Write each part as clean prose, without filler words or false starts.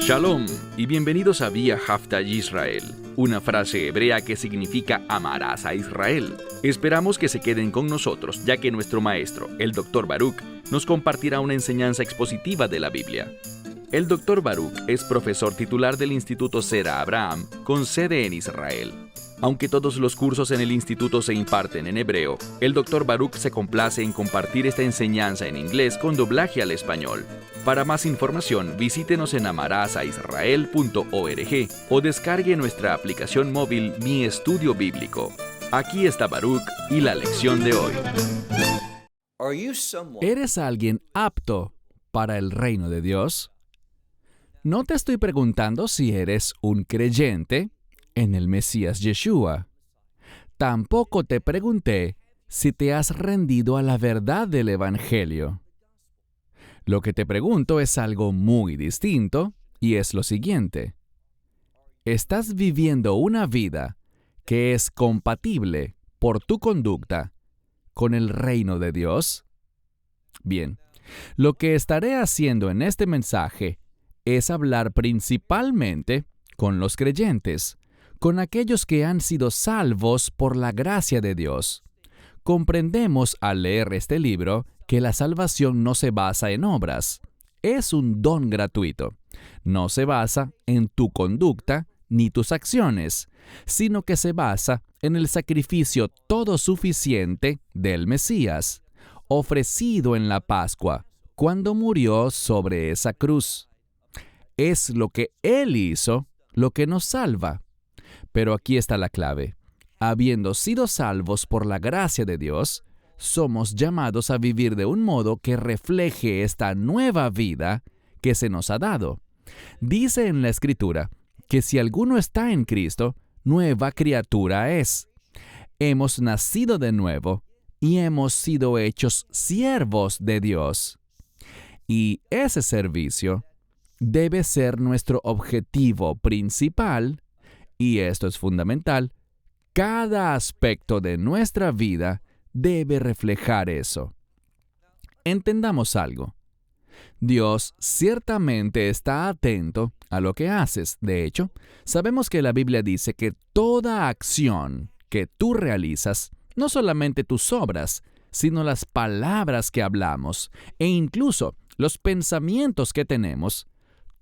Shalom y bienvenidos a Vía Haftaj Israel, una frase hebrea que significa amarás a Israel. Esperamos que se queden con nosotros, ya que nuestro maestro, el Dr. Baruch, nos compartirá una enseñanza expositiva de la Biblia. El Dr. Baruch es profesor titular del Instituto Zera Abraham, con sede en Israel. Aunque todos los cursos en el instituto se imparten en hebreo, el Dr. Baruch se complace en compartir esta enseñanza en inglés con doblaje al español. Para más información, visítenos en amarasaisrael.org o descargue nuestra aplicación móvil Mi Estudio Bíblico. Aquí está Baruch y la lección de hoy. ¿Eres alguien apto para el reino de Dios? No te estoy preguntando si eres un creyente en el Mesías Yeshua. Tampoco te pregunté si te has rendido a la verdad del Evangelio. Lo que te pregunto es algo muy distinto y es lo siguiente. ¿Estás viviendo una vida que es compatible por tu conducta con el reino de Dios? Bien, lo que estaré haciendo en este mensaje es hablar principalmente con los creyentes, con aquellos que han sido salvos por la gracia de Dios. Comprendemos al leer este libro que la salvación no se basa en obras. Es un don gratuito. No se basa en tu conducta ni tus acciones, sino que se basa en el sacrificio todo suficiente del Mesías, ofrecido en la Pascua, cuando murió sobre esa cruz. Es lo que Él hizo lo que nos salva. Pero aquí está la clave. Habiendo sido salvos por la gracia de Dios, somos llamados a vivir de un modo que refleje esta nueva vida que se nos ha dado. Dice en la Escritura que si alguno está en Cristo, nueva criatura es. Hemos nacido de nuevo y hemos sido hechos siervos de Dios. Y ese servicio debe ser nuestro objetivo principal. Y esto es fundamental, cada aspecto de nuestra vida debe reflejar eso. Entendamos algo. Dios ciertamente está atento a lo que haces. De hecho, sabemos que la Biblia dice que toda acción que tú realizas, no solamente tus obras, sino las palabras que hablamos e incluso los pensamientos que tenemos,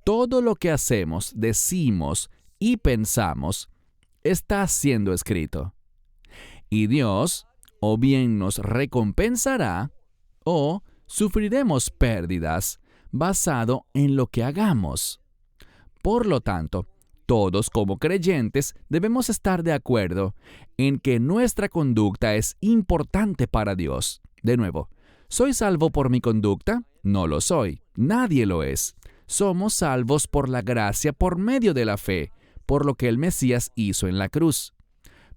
todo lo que hacemos, decimos y pensamos, está siendo escrito. Y Dios o bien nos recompensará o sufriremos pérdidas basado en lo que hagamos. Por lo tanto, todos como creyentes debemos estar de acuerdo en que nuestra conducta es importante para Dios. De nuevo, ¿soy salvo por mi conducta? No lo soy. Nadie lo es. Somos salvos por la gracia por medio de la fe, por lo que el Mesías hizo en la cruz.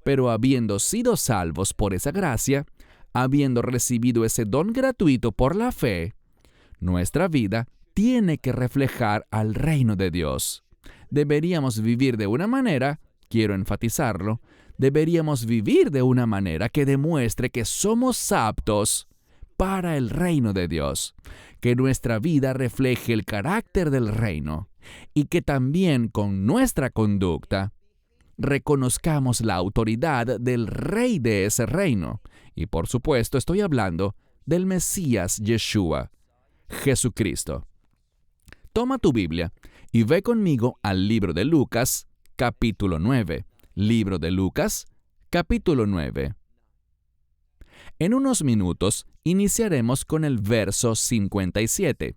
Pero habiendo sido salvos por esa gracia, habiendo recibido ese don gratuito por la fe, nuestra vida tiene que reflejar al reino de Dios. Deberíamos vivir de una manera, quiero enfatizarlo, deberíamos vivir de una manera que demuestre que somos aptos para el reino de Dios, que nuestra vida refleje el carácter del reino y que también con nuestra conducta reconozcamos la autoridad del rey de ese reino. Y por supuesto estoy hablando del Mesías Yeshua, Jesucristo. Toma tu Biblia y ve conmigo al libro de Lucas, capítulo 9. Libro de Lucas, capítulo 9. En unos minutos iniciaremos con el verso 57.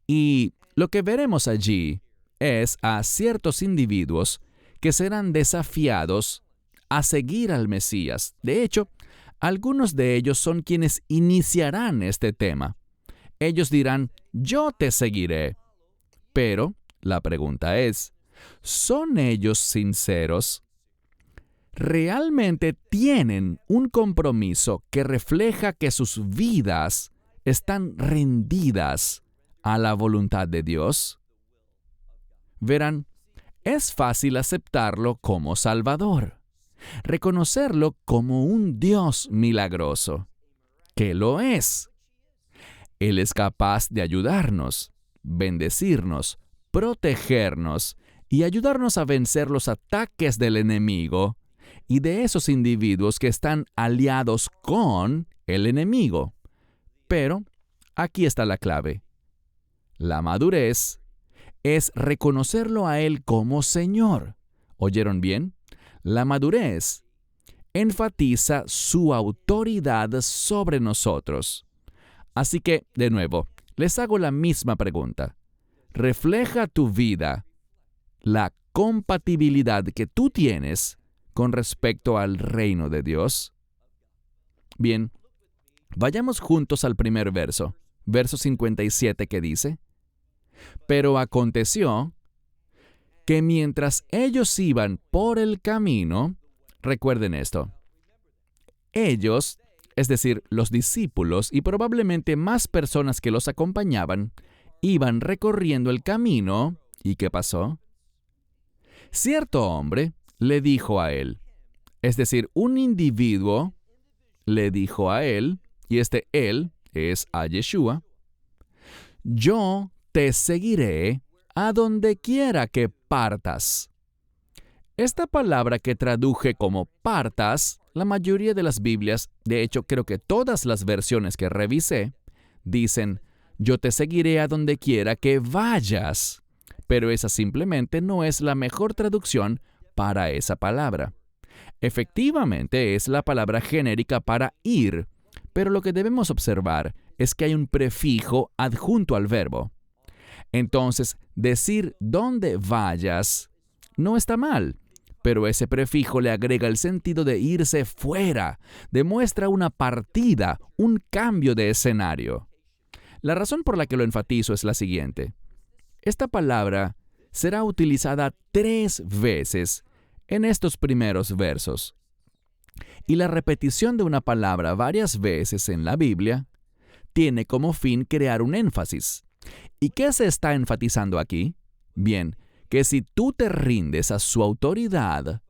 Y lo que veremos allí es a ciertos individuos que serán desafiados a seguir al Mesías. De hecho, algunos de ellos son quienes iniciarán este tema. Ellos dirán, yo te seguiré. Pero la pregunta es, ¿son ellos sinceros? ¿Realmente tienen un compromiso que refleja que sus vidas están rendidas a la voluntad de Dios? Verán, es fácil aceptarlo como Salvador, reconocerlo como un Dios milagroso, que lo es. Él es capaz de ayudarnos, bendecirnos, protegernos y ayudarnos a vencer los ataques del enemigo y de esos individuos que están aliados con el enemigo. Pero aquí está la clave. La madurez es reconocerlo a Él como Señor. ¿Oyeron bien? La madurez enfatiza su autoridad sobre nosotros. Así que, de nuevo, les hago la misma pregunta. ¿Refleja tu vida la compatibilidad que tú tienes con respecto al reino de Dios? Bien, vayamos juntos al primer verso, verso 57, que dice: Pero aconteció que mientras ellos iban por el camino, recuerden esto, ellos, es decir, los discípulos y probablemente más personas que los acompañaban, iban recorriendo el camino, ¿y qué pasó? Cierto hombre le dijo a él, es decir, un individuo le dijo a él, y este él es a Yeshua: Yo te seguiré a donde quiera que partas. Esta palabra que traduje como partas, la mayoría de las Biblias, de hecho creo que todas las versiones que revisé, dicen, yo te seguiré a donde quiera que vayas. Pero esa simplemente no es la mejor traducción para esa palabra. Efectivamente es la palabra genérica para ir, pero lo que debemos observar es que hay un prefijo adjunto al verbo. Entonces, decir donde vayas no está mal, pero ese prefijo le agrega el sentido de irse fuera, demuestra una partida, un cambio de escenario. La razón por la que lo enfatizo es la siguiente. Esta palabra será utilizada 3 veces en estos primeros versos. Y la repetición de una palabra varias veces en la Biblia tiene como fin crear un énfasis. ¿Y qué se está enfatizando aquí? Bien, que si tú te rindes a su autoridad,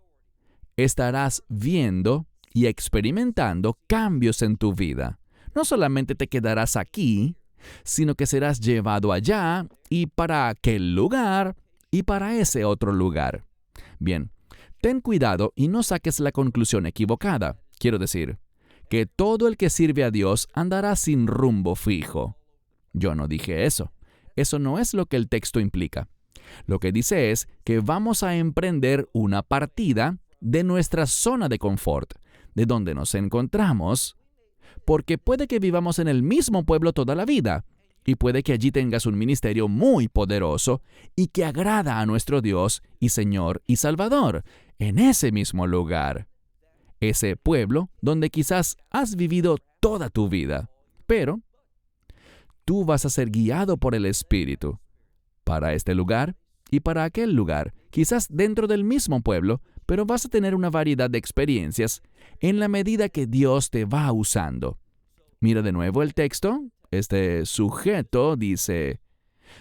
estarás viendo y experimentando cambios en tu vida. No solamente te quedarás aquí, sino que serás llevado allá y para aquel lugar y para ese otro lugar. Bien, ten cuidado y no saques la conclusión equivocada. Quiero decir, que todo el que sirve a Dios andará sin rumbo fijo. Yo no dije eso. Eso no es lo que el texto implica. Lo que dice es que vamos a emprender una partida de nuestra zona de confort, de donde nos encontramos, porque puede que vivamos en el mismo pueblo toda la vida, y puede que allí tengas un ministerio muy poderoso y que agrada a nuestro Dios y Señor y Salvador, en ese mismo lugar. Ese pueblo donde quizás has vivido toda tu vida, pero tú vas a ser guiado por el Espíritu para este lugar y para aquel lugar, quizás dentro del mismo pueblo, pero vas a tener una variedad de experiencias en la medida que Dios te va usando. Mira de nuevo el texto. Este sujeto dice,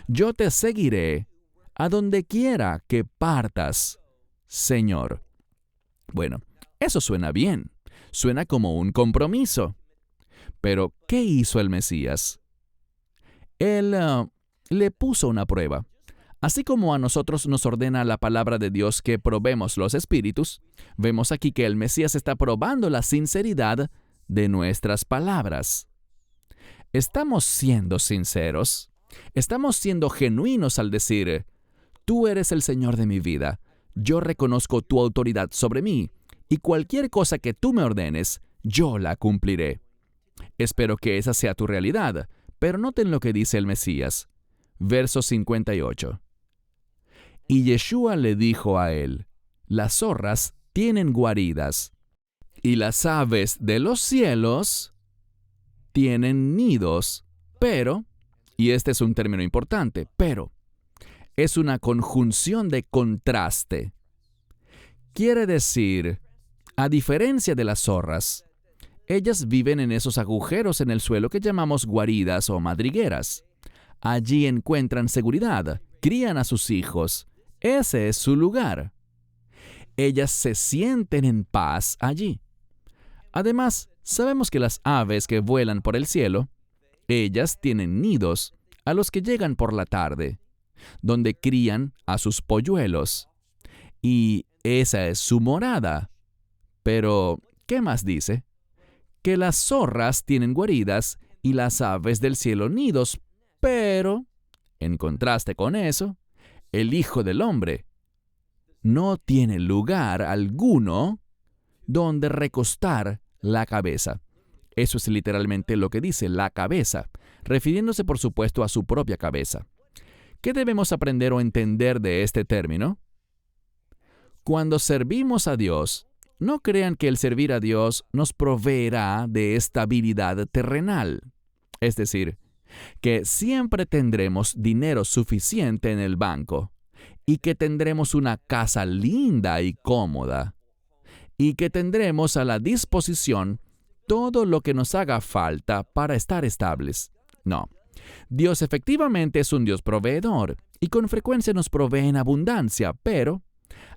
yo te seguiré a donde quiera que partas, Señor. Bueno, eso suena bien. Suena como un compromiso. Pero, ¿qué hizo el Mesías? Él le puso una prueba. Así como a nosotros nos ordena la palabra de Dios que probemos los espíritus, vemos aquí que el Mesías está probando la sinceridad de nuestras palabras. ¿Estamos siendo sinceros? ¿Estamos siendo genuinos al decir, tú eres el Señor de mi vida, yo reconozco tu autoridad sobre mí, y cualquier cosa que tú me ordenes, yo la cumpliré? Espero que esa sea tu realidad, pero noten lo que dice el Mesías. Verso 58. Y Yeshua le dijo a él, las zorras tienen guaridas, y las aves de los cielos tienen nidos, pero, y este es un término importante, pero, es una conjunción de contraste. Quiere decir, a diferencia de las zorras, ellas viven en esos agujeros en el suelo que llamamos guaridas o madrigueras. Allí encuentran seguridad, crían a sus hijos. Ese es su lugar. Ellas se sienten en paz allí. Además, sabemos que las aves que vuelan por el cielo, ellas tienen nidos a los que llegan por la tarde. donde crían a sus polluelos. Y esa es su morada. Pero, ¿qué más dice? Que las zorras tienen guaridas y las aves del cielo nidos, pero, en contraste con eso, el Hijo del Hombre no tiene lugar alguno donde recostar la cabeza. Eso es literalmente lo que dice la cabeza, refiriéndose por supuesto a su propia cabeza. ¿Qué debemos aprender o entender de este término? Cuando servimos a Dios, no crean que el servir a Dios nos proveerá de estabilidad terrenal. Es decir, que siempre tendremos dinero suficiente en el banco y que tendremos una casa linda y cómoda y que tendremos a la disposición todo lo que nos haga falta para estar estables. No. Dios efectivamente es un Dios proveedor y con frecuencia nos provee en abundancia, pero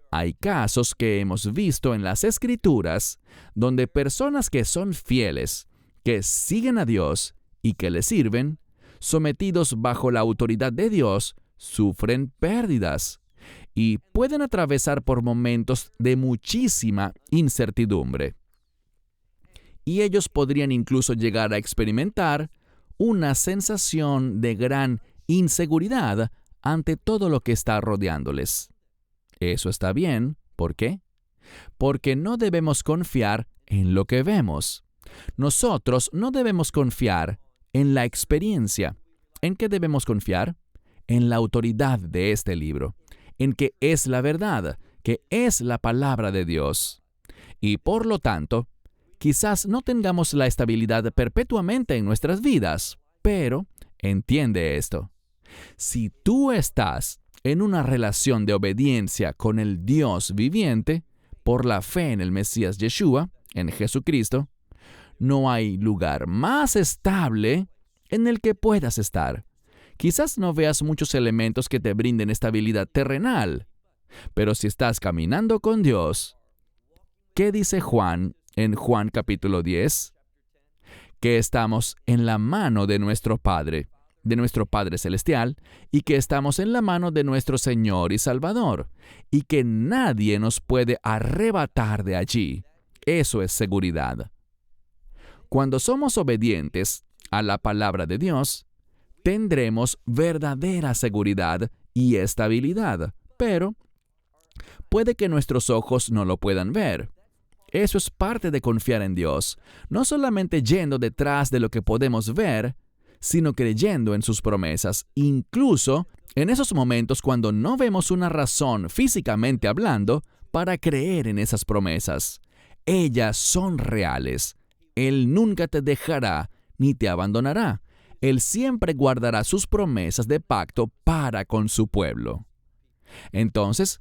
hay casos que hemos visto en las Escrituras donde personas que son fieles, que siguen a Dios y que le sirven, sometidos bajo la autoridad de Dios, sufren pérdidas y pueden atravesar por momentos de muchísima incertidumbre. Y ellos podrían incluso llegar a experimentar una sensación de gran inseguridad ante todo lo que está rodeándoles. Eso está bien. ¿Por qué? Porque no debemos confiar en lo que vemos. Nosotros no debemos confiar en la experiencia. ¿En qué debemos confiar? En la autoridad de este libro, en que es la verdad, que es la palabra de Dios. Y por lo tanto, quizás no tengamos la estabilidad perpetuamente en nuestras vidas, pero entiende esto. Si tú estás en una relación de obediencia con el Dios viviente, por la fe en el Mesías Yeshua, en Jesucristo, no hay lugar más estable en el que puedas estar. Quizás no veas muchos elementos que te brinden estabilidad terrenal, pero si estás caminando con Dios, ¿qué dice Juan en Juan capítulo 10? Que estamos en la mano de nuestro Padre Celestial, y que estamos en la mano de nuestro Señor y Salvador, y que nadie nos puede arrebatar de allí. Eso es seguridad. Cuando somos obedientes a la palabra de Dios, tendremos verdadera seguridad y estabilidad, pero puede que nuestros ojos no lo puedan ver. Eso es parte de confiar en Dios, no solamente yendo detrás de lo que podemos ver, sino creyendo en sus promesas, incluso en esos momentos cuando no vemos una razón físicamente hablando para creer en esas promesas. Ellas son reales. Él nunca te dejará ni te abandonará. Él siempre guardará sus promesas de pacto para con su pueblo. Entonces,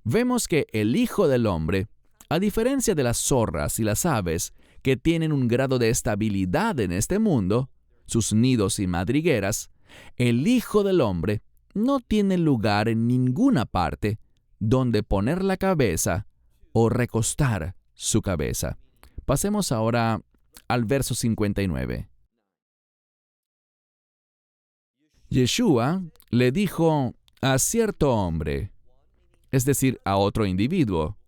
vemos que el Hijo del Hombre, a diferencia de las zorras y las aves, que tienen un grado de estabilidad en este mundo, sus nidos y madrigueras, el Hijo del Hombre no tiene lugar en ninguna parte donde poner la cabeza o recostar su cabeza. Pasemos ahora al verso 59. Yeshua le dijo a cierto hombre, es decir, a otro individuo,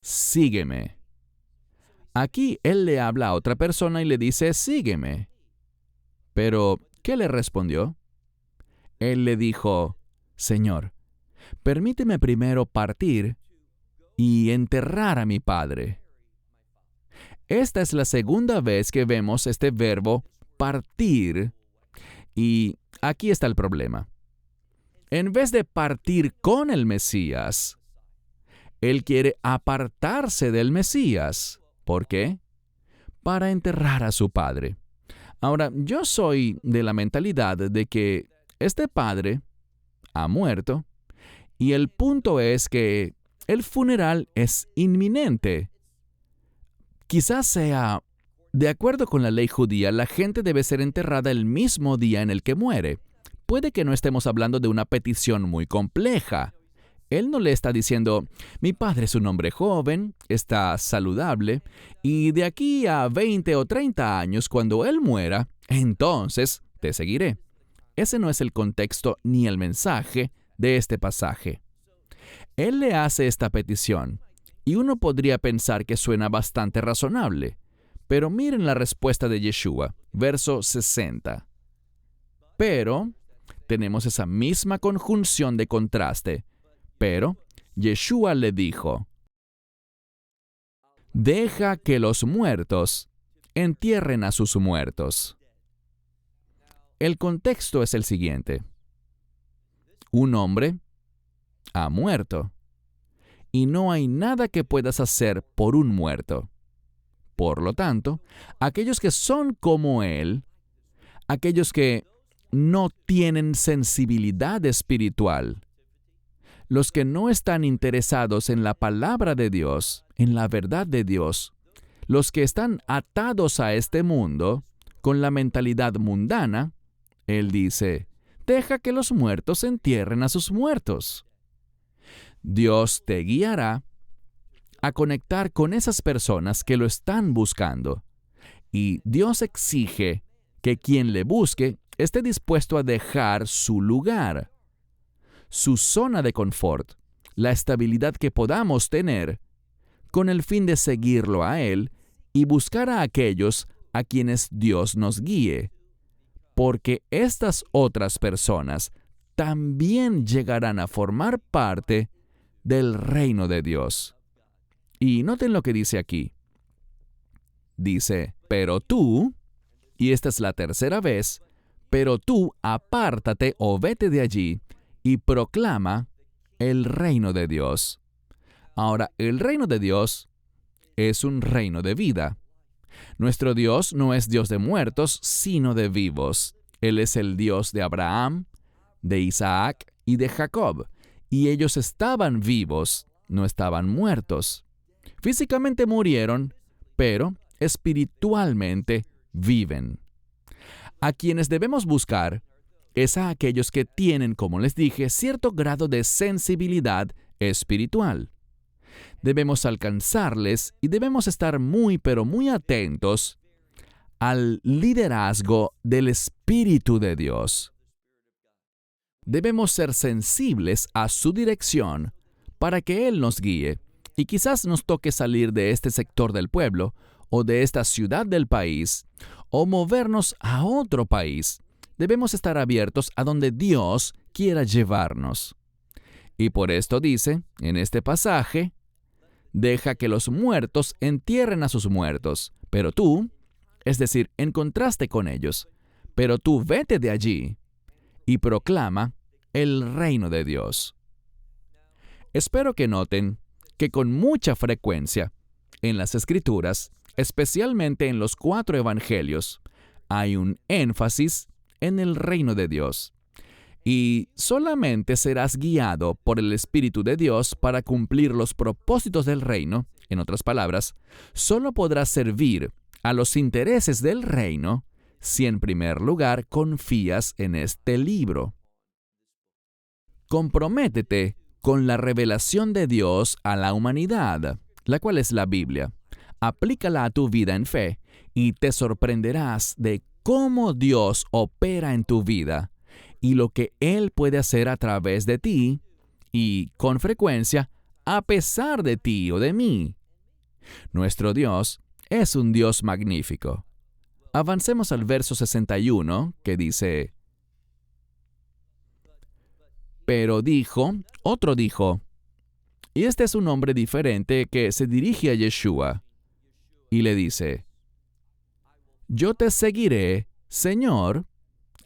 sígueme. Aquí él le habla a otra persona y le dice, sígueme. Pero, ¿qué le respondió? Él le dijo, Señor, permíteme primero partir y enterrar a mi padre. Esta es la segunda vez que vemos este verbo partir, y aquí está el problema. En vez de partir con el Mesías, él quiere apartarse del Mesías. ¿Por qué? Para enterrar a su padre. Ahora, yo soy de la mentalidad de que este padre ha muerto y el punto es que el funeral es inminente. Quizás sea, de acuerdo con la ley judía, la gente debe ser enterrada el mismo día en el que muere. Puede que no estemos hablando de una petición muy compleja. Él no le está diciendo, mi padre es un hombre joven, está saludable, y de aquí a 20 o 30 años, cuando él muera, entonces te seguiré. ese no es el contexto ni el mensaje de este pasaje. Él le hace esta petición, y uno podría pensar que suena bastante razonable, pero miren la respuesta de Yeshua, verso 60. Pero, tenemos esa misma conjunción de contraste, pero Yeshua le dijo, deja que los muertos entierren a sus muertos. El contexto es el siguiente. Un hombre ha muerto, y no hay nada que puedas hacer por un muerto. Por lo tanto, aquellos que son como él, aquellos que no tienen sensibilidad espiritual, los que no están interesados en la palabra de Dios, en la verdad de Dios, los que están atados a este mundo, con la mentalidad mundana, él dice, deja que los muertos entierren a sus muertos. Dios te guiará a conectar con esas personas que lo están buscando. Y Dios exige que quien le busque esté dispuesto a dejar su lugar, su zona de confort, la estabilidad que podamos tener, con el fin de seguirlo a Él y buscar a aquellos a quienes Dios nos guíe, porque estas otras personas también llegarán a formar parte del reino de Dios. Y noten lo que dice aquí. Dice, pero tú, y esta es la tercera vez, pero tú apártate o vete de allí y proclama el reino de Dios. Ahora, el reino de Dios es un reino de vida. Nuestro Dios no es Dios de muertos, sino de vivos. Él es el Dios de Abraham, de Isaac y de Jacob. Y ellos estaban vivos, no estaban muertos. Físicamente murieron, pero espiritualmente viven. A quienes debemos buscar es a aquellos que tienen, como les dije, cierto grado de sensibilidad espiritual. Debemos alcanzarles y debemos estar muy, pero muy atentos al liderazgo del Espíritu de Dios. Debemos ser sensibles a su dirección para que Él nos guíe. Y quizás nos toque salir de este sector del pueblo, o de esta ciudad del país, o movernos a otro país. Debemos estar abiertos a donde Dios quiera llevarnos. Y por esto dice, en este pasaje, deja que los muertos entierren a sus muertos, pero tú, es decir, en contraste con ellos, pero tú vete de allí y proclama el reino de Dios. Espero que noten que con mucha frecuencia en las Escrituras, especialmente en los 4 evangelios, hay un énfasis en el reino de Dios. Y solamente serás guiado por el Espíritu de Dios para cumplir los propósitos del reino. En otras palabras, solo podrás servir a los intereses del reino si en primer lugar confías en este libro. Comprométete con la revelación de Dios a la humanidad, la cual es la Biblia. Aplícala a tu vida en fe y te sorprenderás de cómo Dios opera en tu vida y lo que Él puede hacer a través de ti y, con frecuencia, a pesar de ti o de mí. Nuestro Dios es un Dios magnífico. Avancemos al verso 61, que dice, pero otro dijo, y este es un hombre diferente que se dirige a Yeshua, y le dice, yo te seguiré, Señor.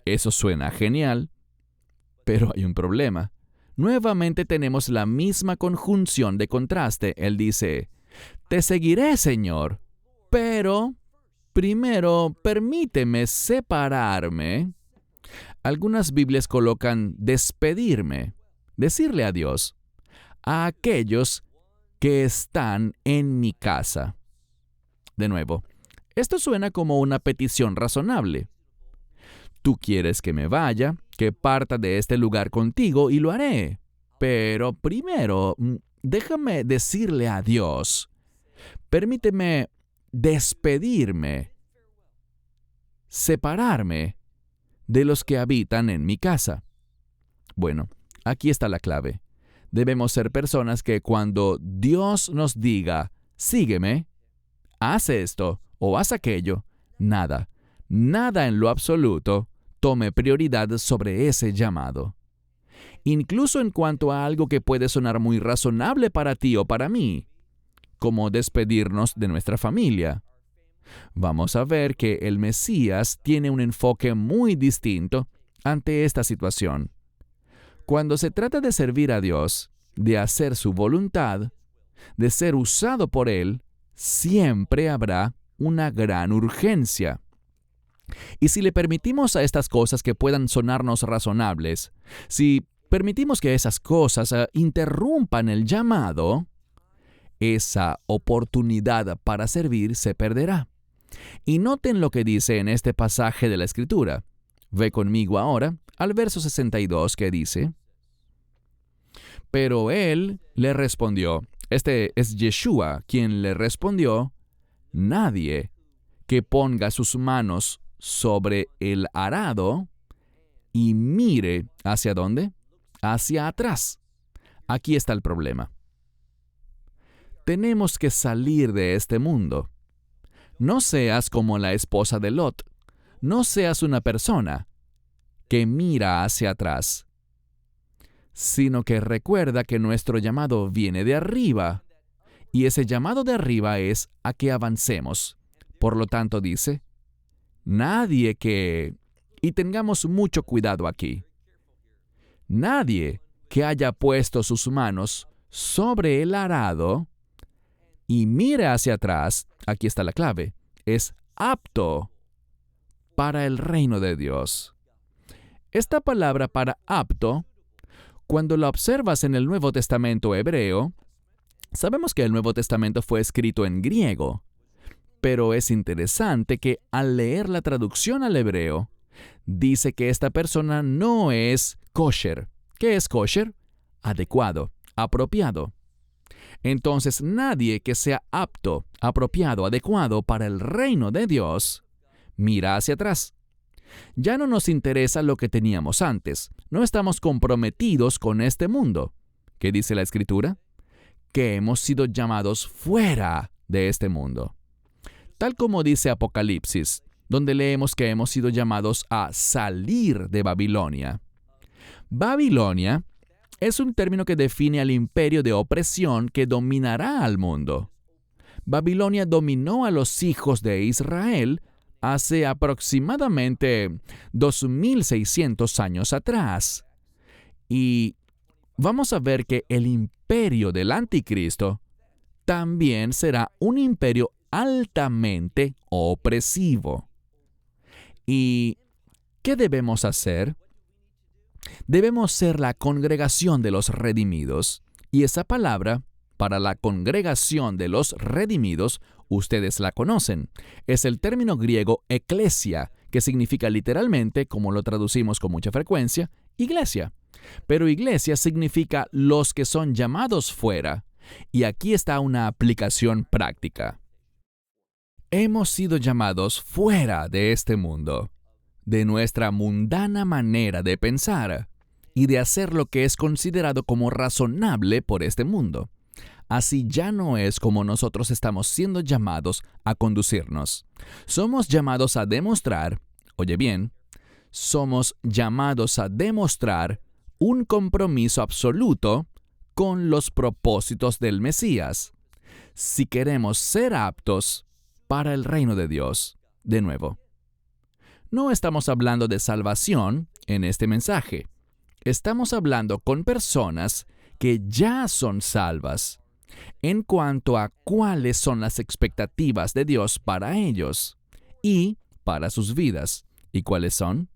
Eso suena genial, pero hay un problema. Nuevamente tenemos la misma conjunción de contraste. Él dice, te seguiré, Señor, pero primero permíteme separarme. Algunas Biblias colocan despedirme, decirle adiós a aquellos que están en mi casa. De nuevo, esto suena como una petición razonable. Tú quieres que me vaya, que parta de este lugar contigo y lo haré. Pero primero, déjame decirle adiós. Permíteme despedirme, separarme de los que habitan en mi casa. Bueno, aquí está la clave. Debemos ser personas que cuando Dios nos diga, sígueme, haz esto o haz aquello, nada en lo absoluto tome prioridad sobre ese llamado. Incluso en cuanto a algo que puede sonar muy razonable para ti o para mí, como despedirnos de nuestra familia. Vamos a ver que el Mesías tiene un enfoque muy distinto ante esta situación. Cuando se trata de servir a Dios, de hacer su voluntad, de ser usado por Él, siempre habrá una gran urgencia. Y si le permitimos a estas cosas que puedan sonarnos razonables, si permitimos que esas cosas interrumpan el llamado, esa oportunidad para servir se perderá. Y noten lo que dice en este pasaje de la Escritura. Ve conmigo ahora al verso 62 que dice: Pero él le respondió, este es Yeshua quien le respondió, nadie que ponga sus manos sobre el arado y mire ¿hacia dónde? Hacia atrás. Aquí está el problema. Tenemos que salir de este mundo. No seas como la esposa de Lot. No seas una persona que mira hacia atrás, sino que recuerda que nuestro llamado viene de arriba, y ese llamado de arriba es a que avancemos. Por lo tanto, dice, nadie que, y tengamos mucho cuidado aquí, nadie que haya puesto sus manos sobre el arado y mire hacia atrás, aquí está la clave, es apto para el reino de Dios. Esta palabra para apto, cuando la observas en el Nuevo Testamento hebreo, sabemos que el Nuevo Testamento fue escrito en griego, pero es interesante que al leer la traducción al hebreo, dice que esta persona no es kosher. ¿Qué es kosher? Adecuado, apropiado. Entonces, nadie que sea apto, apropiado, adecuado para el reino de Dios, mira hacia atrás. Ya no nos interesa lo que teníamos antes. No estamos comprometidos con este mundo. ¿Qué dice la Escritura? Que hemos sido llamados fuera de este mundo. Tal como dice Apocalipsis, donde leemos que hemos sido llamados a salir de Babilonia. Babilonia es un término que define al imperio de opresión que dominará al mundo. Babilonia dominó a los hijos de Israel hace aproximadamente 2600 años atrás. Y vamos a ver que el imperio del anticristo también será un imperio altamente opresivo. ¿Y qué debemos hacer? Debemos ser la congregación de los redimidos. Y esa palabra, para la congregación de los redimidos, ustedes la conocen. Es el término griego eklesia, que significa literalmente, como lo traducimos con mucha frecuencia, iglesia. Pero iglesia significa los que son llamados fuera. Y aquí está una aplicación práctica. Hemos sido llamados fuera de este mundo, de nuestra mundana manera de pensar y de hacer lo que es considerado como razonable por este mundo. Así ya no es como nosotros estamos siendo llamados a conducirnos. Somos llamados a demostrar, oye bien, somos llamados a demostrar un compromiso absoluto con los propósitos del Mesías, si queremos ser aptos para el reino de Dios. De nuevo, no estamos hablando de salvación en este mensaje. Estamos hablando con personas que ya son salvas en cuanto a cuáles son las expectativas de Dios para ellos y para sus vidas. ¿Y cuáles son?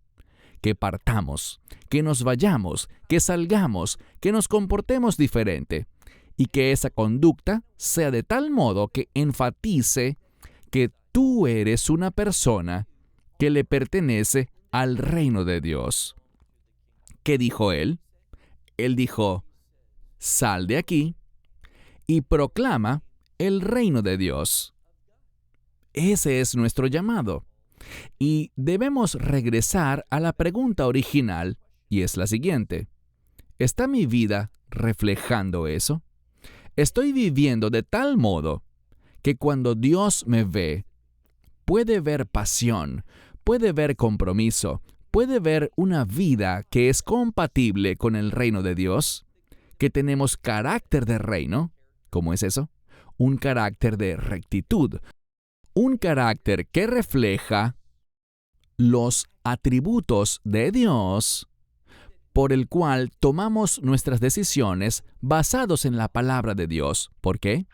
Que partamos, que nos vayamos, que salgamos, que nos comportemos diferente y que esa conducta sea de tal modo que enfatice que tú eres una persona que le pertenece al reino de Dios. ¿Qué dijo él? Él dijo, sal de aquí y proclama el reino de Dios. Ese es nuestro llamado. Y debemos regresar a la pregunta original, y es la siguiente. ¿Está mi vida reflejando eso? ¿Estoy viviendo de tal modo que cuando Dios me ve, puede ver pasión, puede ver compromiso, puede ver una vida que es compatible con el reino de Dios, que tenemos carácter de reino? ¿Cómo es eso? Un carácter de rectitud, un carácter que refleja los atributos de Dios, por el cual tomamos nuestras decisiones basados en la palabra de Dios. ¿Por qué?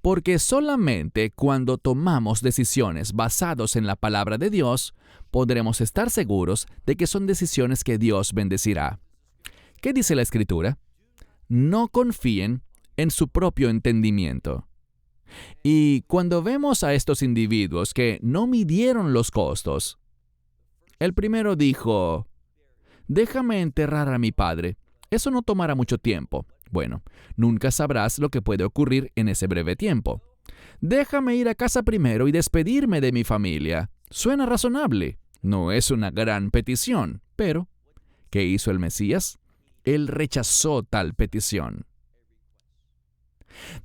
Porque solamente cuando tomamos decisiones basados en la palabra de Dios, podremos estar seguros de que son decisiones que Dios bendecirá. ¿Qué dice la Escritura? No confíen en su propio entendimiento. Y cuando vemos a estos individuos que no midieron los costos, el primero dijo: déjame enterrar a mi padre, eso no tomará mucho tiempo. Bueno, nunca sabrás lo que puede ocurrir en ese breve tiempo. Déjame ir a casa primero y despedirme de mi familia. Suena razonable. No es una gran petición, pero ¿qué hizo el Mesías? Él rechazó tal petición.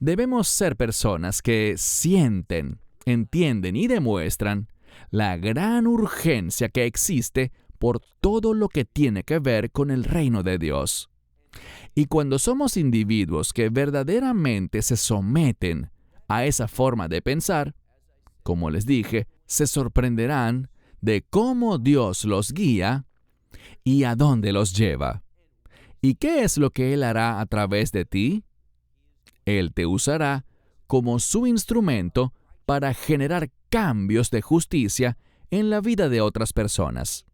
Debemos ser personas que sienten, entienden y demuestran la gran urgencia que existe por todo lo que tiene que ver con el reino de Dios. Y cuando somos individuos que verdaderamente se someten a esa forma de pensar, como les dije, se sorprenderán de cómo Dios los guía y a dónde los lleva. ¿Y qué es lo que Él hará a través de ti? Él te usará como su instrumento para generar cambios de justicia en la vida de otras personas.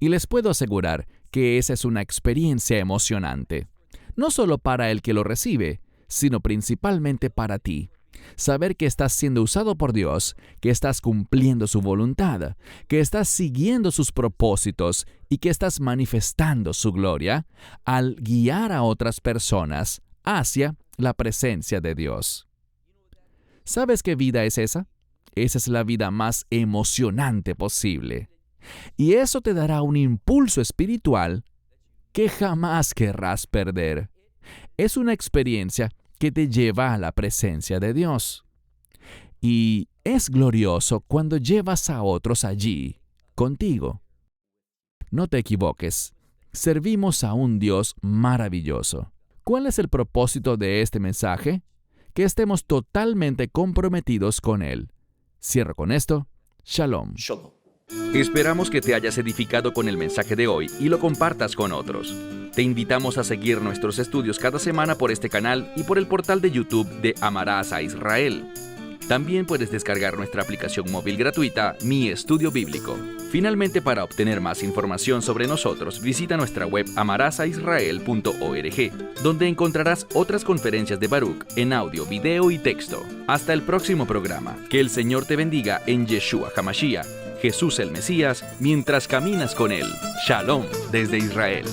Y les puedo asegurar que esa es una experiencia emocionante, no solo para el que lo recibe, sino principalmente para ti. Saber que estás siendo usado por Dios, que estás cumpliendo su voluntad, que estás siguiendo sus propósitos y que estás manifestando su gloria al guiar a otras personas hacia la presencia de Dios. ¿Sabes qué vida es esa? Esa es la vida más emocionante posible. Y eso te dará un impulso espiritual que jamás querrás perder. Es una experiencia que te lleva a la presencia de Dios. Y es glorioso cuando llevas a otros allí, contigo. No te equivoques, servimos a un Dios maravilloso. ¿Cuál es el propósito de este mensaje? Que estemos totalmente comprometidos con Él. Cierro con esto. Shalom. Esperamos que te hayas edificado con el mensaje de hoy y lo compartas con otros. Te invitamos a seguir nuestros estudios cada semana por este canal y por el portal de YouTube de Amarás a Israel. También puedes descargar nuestra aplicación móvil gratuita, Mi Estudio Bíblico. Finalmente, para obtener más información sobre nosotros, visita nuestra web amarasaisrael.org, donde encontrarás otras conferencias de Baruch en audio, video y texto. Hasta el próximo programa. Que el Señor te bendiga en Yeshua HaMashiach, Jesús el Mesías, mientras caminas con Él. Shalom desde Israel.